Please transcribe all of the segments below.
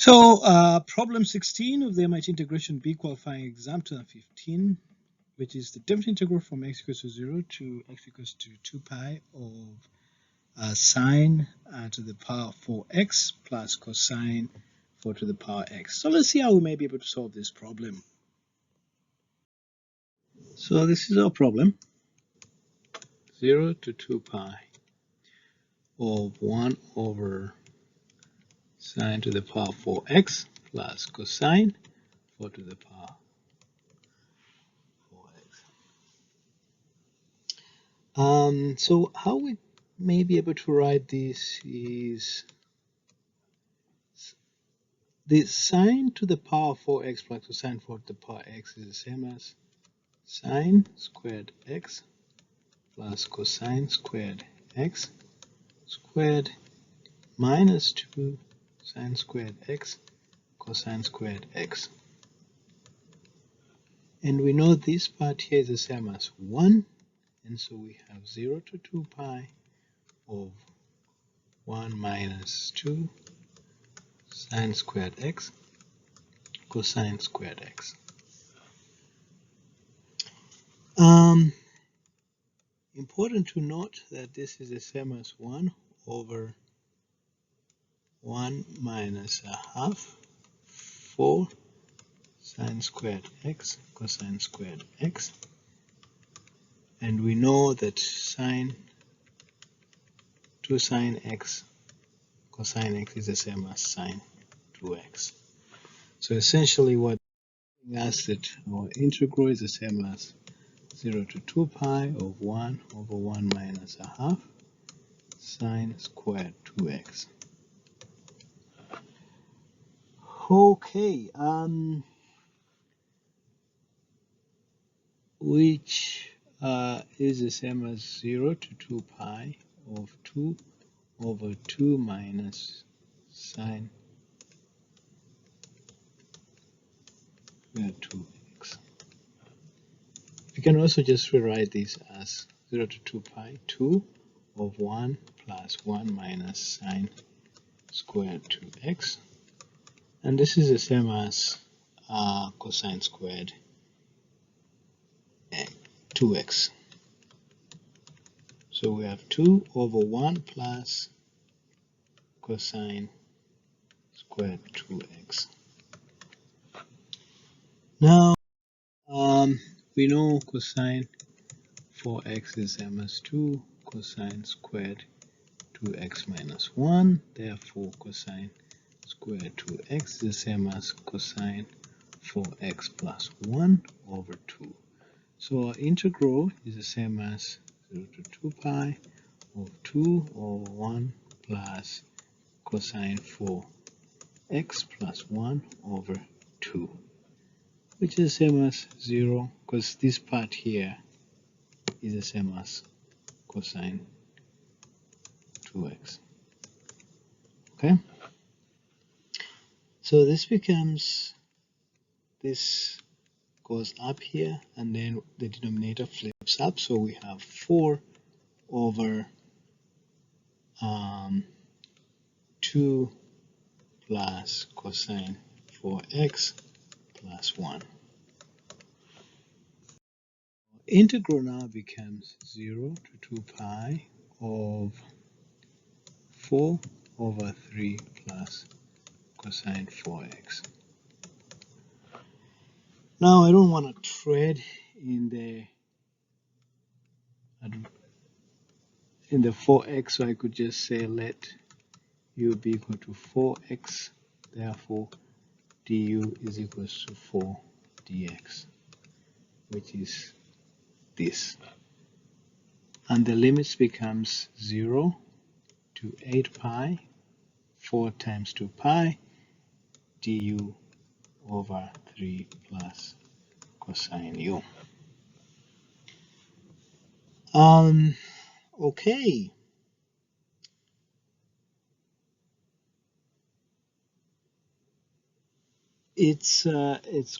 So problem 16 of the MIT integration B qualifying exam 2015, which is the definite integral from x equals to 0 to x equals to 2 pi of sine to the power 4x plus cosine 4 to the power x. So let's see how we may be able to solve this problem. So this is our problem. 0 to 2 pi of 1 over sine to the power 4x plus cosine 4 to the power 4x. So how we may be able to write this is the sine to the power 4x plus cosine 4 to the power x is the same as sine squared x plus cosine squared x squared minus 2 sine squared x cosine squared x. And we know this part here is the same as 1, and so we have 0 to 2 pi of 1 minus 2 sine squared x cosine squared x. Important to note that this is the same as 1 over 1 minus a half 4 sine squared x cosine squared x, and we know that sine 2 sine x cosine x is the same as sine 2x. So essentially what us that our integral is the same as 0 to 2 pi of 1 over 1 minus a half sine squared 2x. Okay, which is the same as 0 to 2 pi of 2 over 2 minus sine squared 2x. We can also just rewrite this as 0 to 2 pi 2 of 1 plus 1 minus sine squared 2x, and this is the same as cosine squared 2x. So we have 2 over 1 plus cosine squared 2x. Now we know cosine 4x is the same as 2 cosine squared 2x minus 1, therefore cosine squared 2x is the same as cosine 4x plus 1 over 2. So our integral is the same as 0 to 2 pi of 2 over 1 plus cosine 4x plus 1 over 2, which is the same as 0, because this part here is the same as cosine 2x. Okay, so this becomes, this goes up here, and then the denominator flips up, so we have 4 over 2 plus cosine 4x plus 1. Integral now becomes 0 to 2 pi of 4 over 3 plus cosine 4x. Now I don't want to tread in the 4x, so I could just say let u be equal to 4x, therefore du is equal to 4 dx, which is this. And the limits becomes 0 to 8 pi, 4 times 2 pi, du over 3 plus cosine u. Okay. It's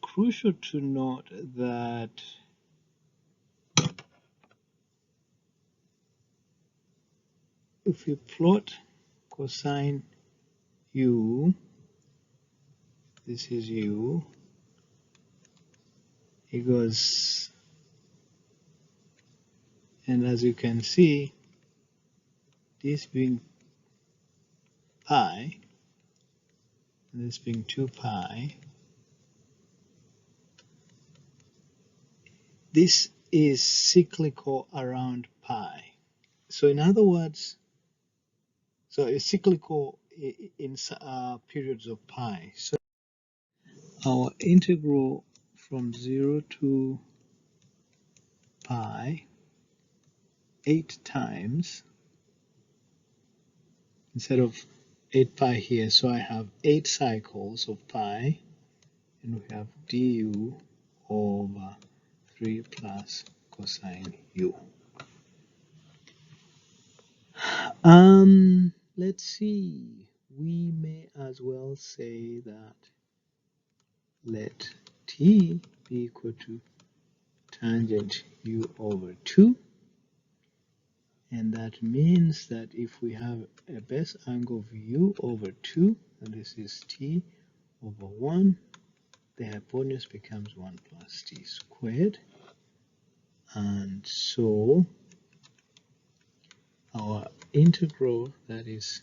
crucial to note that if you plot cosine u this is u, it goes, and as you can see, this being pi, and this being 2 pi, this is cyclical around pi. So in other words, so it's cyclical in periods of pi. So our integral from 0 to pi 8 times, instead of 8 pi here, so I have 8 cycles of pi, and we have du over 3 plus cosine u. Let's see, we may as well say that let t be equal to tangent u over 2, and that means that if we have a base angle of u over 2, and this is t over 1, the hypotenuse becomes 1 plus t squared, and so our integral, that is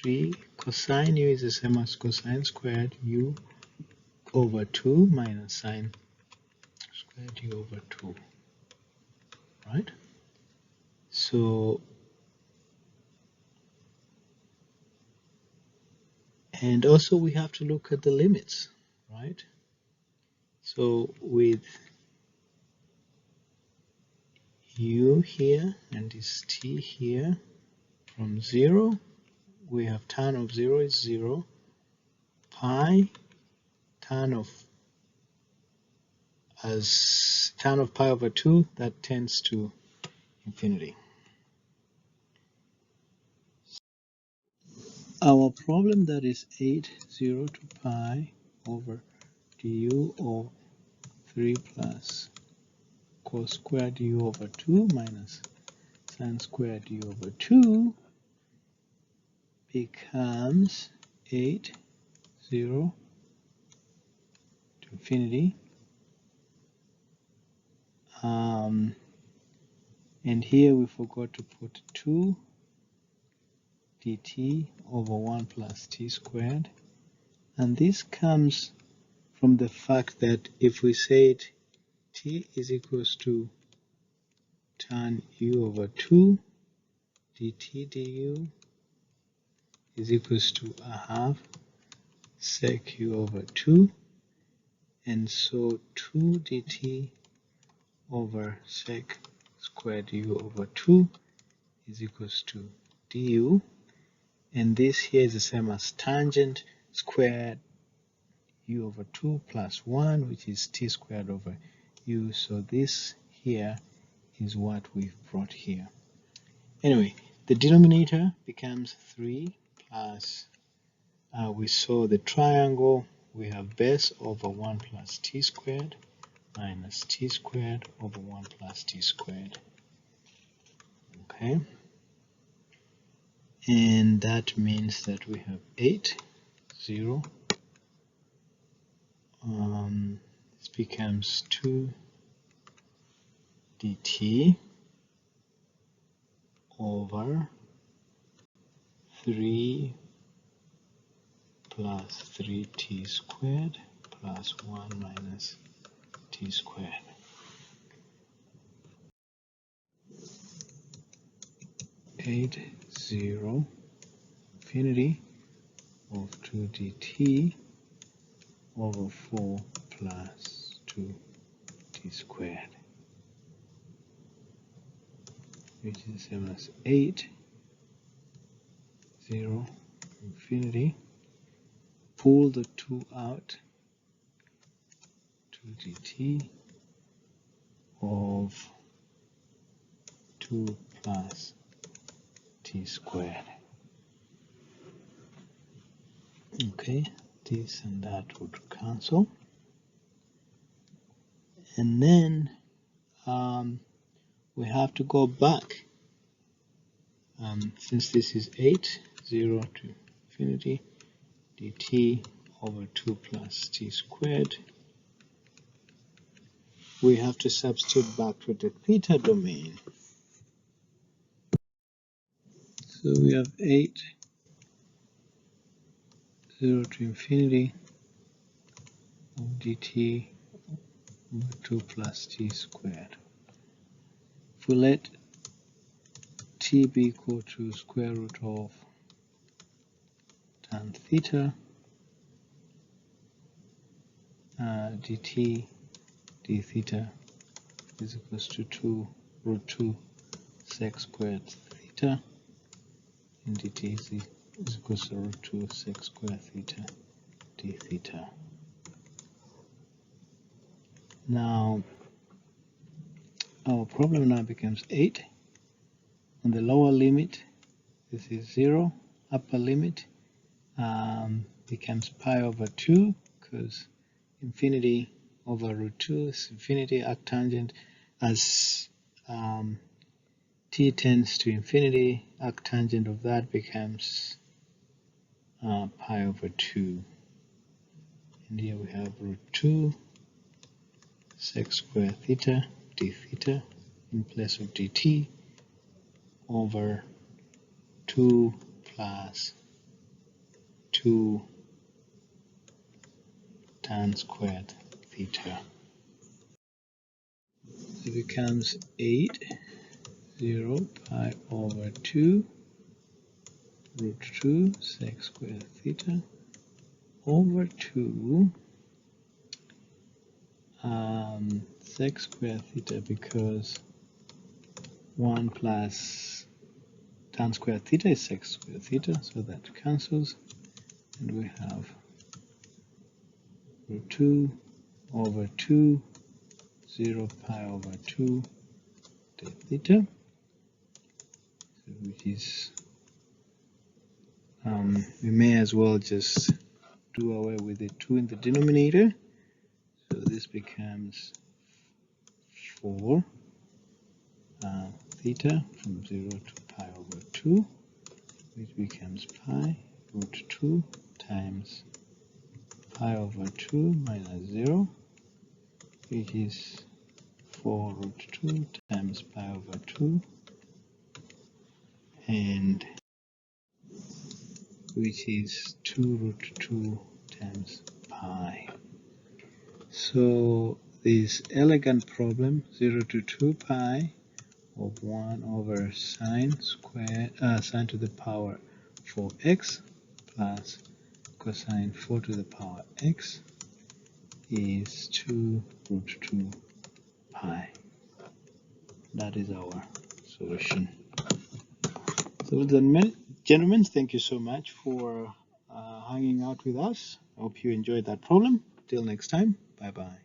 3 cosine u, is the same as cosine squared u over 2 minus sine squared u over 2, right? So, and also we have to look at the limits, right? So with u here and this t here, from 0, we have tan of 0 is 0, pi, tan of pi over 2, that tends to infinity. Our problem, that is 8, 0 to pi over du of 3 plus cos squared u over 2 minus sine squared u over 2 becomes 8, 0 to infinity. And here we forgot to put 2 dt over 1 plus t squared. And this comes from the fact that if we say t is equals to tan u over 2 dt du is equals to a half sec u over 2, and so 2 dt over sec squared u over 2 is equals to du, and this here is the same as tangent squared u over 2 plus 1, which is t squared over u. So this here is what we've brought here. Anyway, the denominator becomes 3 plus, we saw the triangle, we have base over 1 plus t squared minus t squared over 1 plus t squared. Okay, and that means that we have 8, 0. This becomes 2 dt over 3 plus 3t squared plus 1 minus t squared. Eight, 0, infinity of 2 dt over 4 plus 2 t squared, which is the same as 8, 0, infinity. Pull the 2 out, 2 dt of 2 plus t squared. Okay, this and that would cancel. And then we have to go back. Since this is 8, 0 to infinity, dt over 2 plus t squared. We have to substitute back to the theta domain. So we have 8, 0 to infinity of dt over 2 plus t squared. If we let t be equal to square root of tan theta, dt d theta is equals to 2 root 2 sec squared theta, and dt is equals to root 2 sec squared theta d theta. Now our problem now becomes 8. On the lower limit, this is 0. Upper limit becomes pi over 2, because infinity over root 2 is infinity arctangent. As t tends to infinity, arctangent of that becomes pi over 2. And here we have root 2 sec squared theta d theta in place of dt over 2 plus 2 tan squared theta. It becomes 8, 0 pi over 2 root 2 sec squared theta over 2 sec squared theta, because 1 plus tan squared theta is sec squared theta, so that cancels, and we have root 2 over 2, 0 pi over 2 d theta, which is, we may as well just do away with the 2 in the denominator, so this becomes 4 theta from 0 to pi over 2, which becomes pi root 2 times pi over 2 minus 0, which is 4 root 2 times pi over 2, and which is 2 root 2 times pi. So this elegant problem, 0 to 2 pi of 1 over sine to the power 4x plus cosine 4 to the power x is 2 root 2 pi. That is our solution. So gentlemen, thank you so much for hanging out with us. I hope you enjoyed that problem. Till next time, bye bye.